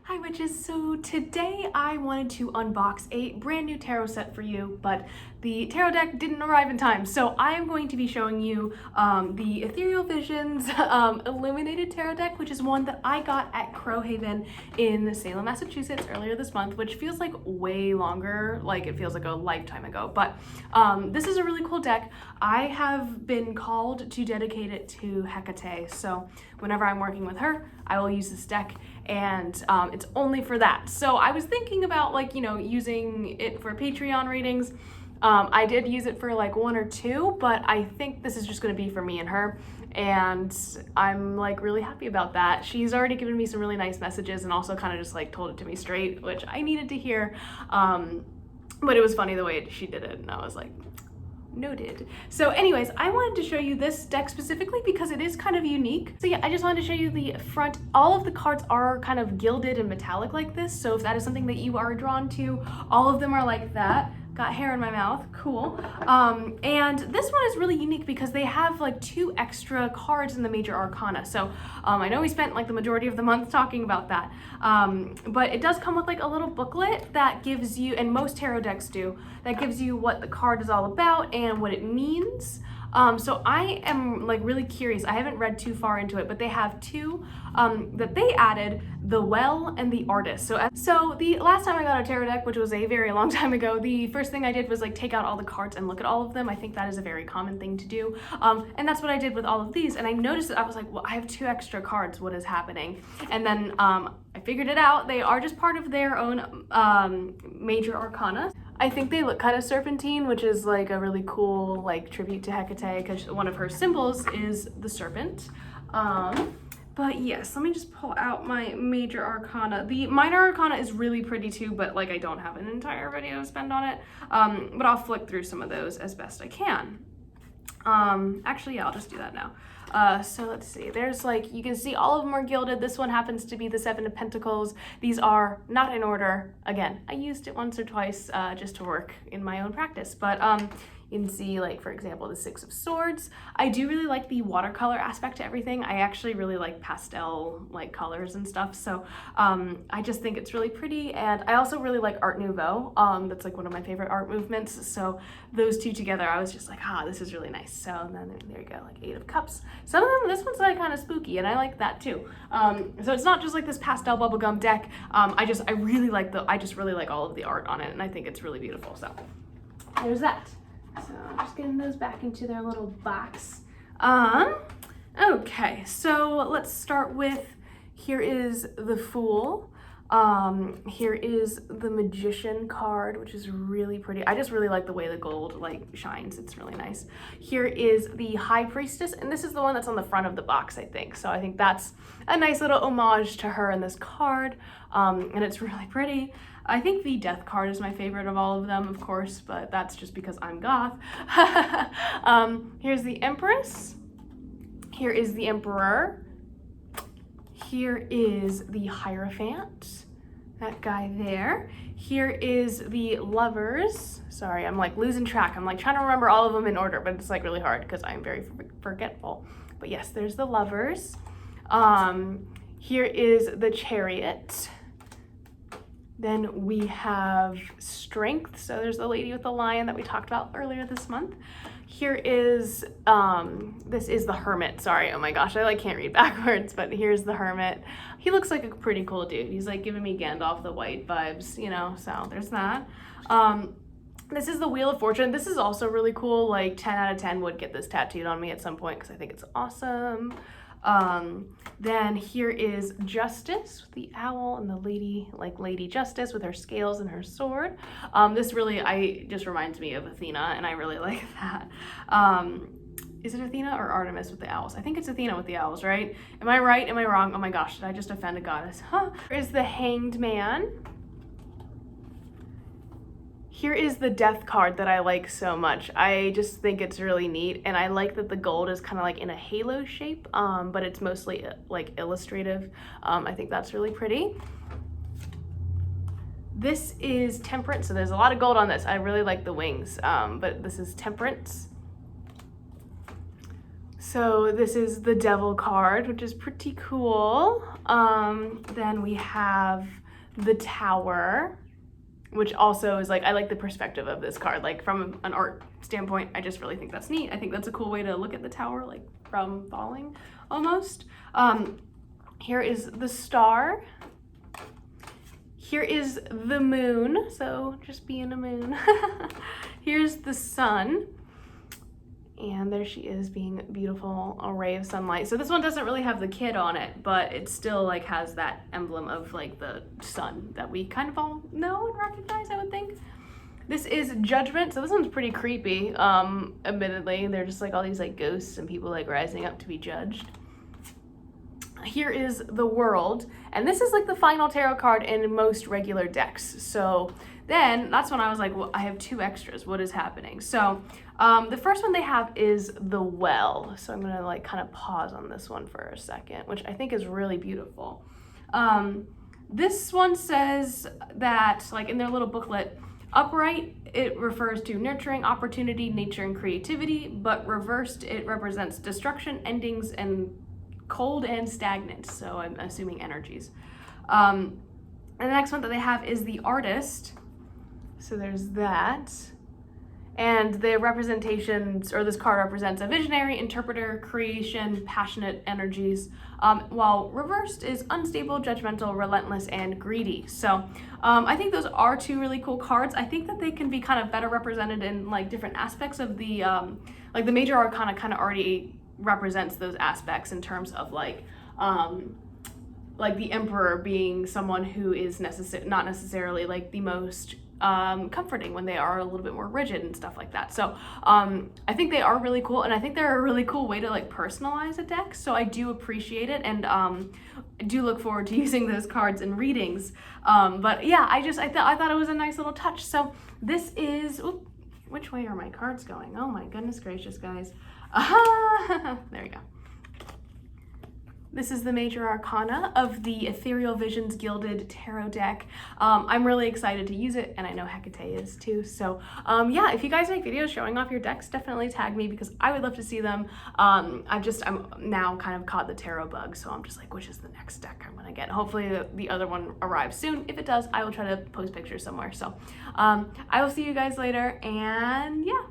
Hi witches, so today I wanted to unbox a brand new tarot set for you, but the tarot deck didn't arrive in time, so I am going to be showing you the Ethereal Visions Illuminated Tarot deck, which is one that I got at Crowhaven in Salem, Massachusetts earlier this month, which feels like way longer, like it feels like a lifetime ago, but this is a really cool deck. I have been called to dedicate it to Hekate, so whenever I'm working with her, I will use this deck, and it's only for that. So I was thinking about using it for Patreon readings. I did use it for like 1 or 2, but I think this is just going to be for me and her, and I'm like really happy about that. She's already given me some really nice messages and also kind of just like told it to me straight, which I needed to hear. But it was funny the way she did it, and I was like, noted. So anyways, I wanted to show you this deck specifically because it is kind of unique. So yeah, I just wanted to show you the front. All of the cards are kind of gilded and metallic like this, so if that is something that you are drawn to, all of them are like that. Got hair in my mouth, cool. And this one is really unique because they have like 2 extra cards in the major arcana. So I know we spent like the majority of the month talking about that, but it does come with like a little booklet that gives you, and most tarot decks do, that gives you what the card is all about and what it means. So I am like really curious. I haven't read too far into it, but they have 2 that they added, the Well and the Artist. So the last time I got a tarot deck, which was a very long time ago, the first thing I did was like take out all the cards and look at all of them. I think that is a very common thing to do. And that's what I did with all of these. And I noticed that I was like, well, I have 2 extra cards. What is happening? And then I figured it out. They are just part of their own major arcana. I think they look kind of serpentine, which is like a really cool like tribute to Hekate because one of her symbols is the serpent. But yes, let me just pull out my major arcana. The minor arcana is really pretty too, but like I don't have an entire video to spend on it. But I'll flick through some of those as best I can. Actually, yeah, I'll just do that now. So let's see, there's like, you can see all of them are gilded. This one happens to be the 7 of Pentacles. These are not in order. Again, I used it once or twice just to work in my own practice, but you can see, like, for example, the 6 of Swords. I do really like the watercolor aspect to everything. I actually really like pastel like colors and stuff, so I just think it's really pretty. And I also really like Art Nouveau. That's like one of my favorite art movements, so those 2 together, I was just like, this is really nice. So then there you go, like 8 of Cups. Some of them, this one's like kind of spooky, and I like that too. So it's not just like this pastel bubblegum deck. I just really like all of the art on it, and I think it's really beautiful. So there's that. So I'm just getting those back into their little box. Okay, so let's start with, here is the Fool. Here is the Magician card, which is really pretty. I just really like the way the gold like shines. It's really nice. Here is the High Priestess, and this is the one that's on the front of the box, I think. So I think that's a nice little homage to her in this card, and it's really pretty. I think the Death card is my favorite of all of them, of course, but that's just because I'm goth. Here's the Empress. Here is the Emperor. Here is the Hierophant, that guy there. Here is the Lovers. Sorry, I'm like losing track. I'm like trying to remember all of them in order, but it's like really hard because I'm very forgetful. But yes, there's the Lovers. Here is the Chariot. Then we have Strength. So there's the lady with the lion that we talked about earlier this month. Here is, this is the Hermit. Sorry, oh my gosh, I like can't read backwards, but here's the Hermit. He looks like a pretty cool dude. He's like giving me Gandalf the White vibes, you know, so there's that. This is the Wheel of Fortune. This is also really cool. Like 10 out of 10 would get this tattooed on me at some point because I think it's awesome. Then here is Justice, the owl, and the lady, like Lady Justice with her scales and her sword. This really, just reminds me of Athena, and I really like that. Is it Athena or Artemis with the owls? I think it's Athena with the owls, right? Am I right? Am I wrong? Oh my gosh, did I just offend a goddess? Huh? Here's the Hanged Man. Here is the Death card that I like so much. I just think it's really neat, and I like that the gold is kind of like in a halo shape, but it's mostly like illustrative. I think that's really pretty. This is Temperance, so there's a lot of gold on this. I really like the wings, but this is Temperance. So this is the Devil card, which is pretty cool. Then we have the Tower, which also is like, I like the perspective of this card. Like from an art standpoint, I just really think that's neat. I think that's a cool way to look at the Tower, like from falling almost. Here is the Star. Here is the Moon, so just being a moon. Here's the Sun. And there she is, being a beautiful array of sunlight. So this one doesn't really have the kid on it, but it still like has that emblem of like the sun that we kind of all know and recognize, I would think. This is Judgment. So this one's pretty creepy, admittedly. They're just like all these like ghosts and people like rising up to be judged. Here is the World, and this is like the final tarot card in most regular decks. So then that's when I was like, well, I have 2 extras. What is happening? So the first one they have is the Well. So I'm gonna like kind of pause on this one for a second, which I think is really beautiful. This one says that, like in their little booklet, upright, it refers to nurturing, opportunity, nature, and creativity, but reversed, it represents destruction, endings, and cold and stagnant, so I'm assuming energies. And the next one that they have is the Artist. So there's that. And the representations, or this card represents a visionary, interpreter, creation, passionate energies, while reversed is unstable, judgmental, relentless, and greedy. So I think those are 2 really cool cards. I think that they can be kind of better represented in like different aspects of the, like the Major Arcana kind of already represents those aspects in terms of like the Emperor being someone who is not necessarily like the most comforting when they are a little bit more rigid and stuff like that. So I think they are really cool, and I think they're a really cool way to like personalize a deck. So I do appreciate it, and I do look forward to using those cards in readings. But yeah, I thought it was a nice little touch. So this is, which way are my cards going? Oh my goodness gracious, guys. There we go. This is the Major Arcana of the Ethereal Visions Gilded Tarot deck. I'm really excited to use it, and I know Hekate is too. So yeah, if you guys make videos showing off your decks, definitely tag me because I would love to see them. I'm now kind of caught the tarot bug, so I'm just like, which is the next deck I'm gonna get? Hopefully the other one arrives soon. If it does, I will try to post pictures somewhere. So I will see you guys later, and yeah.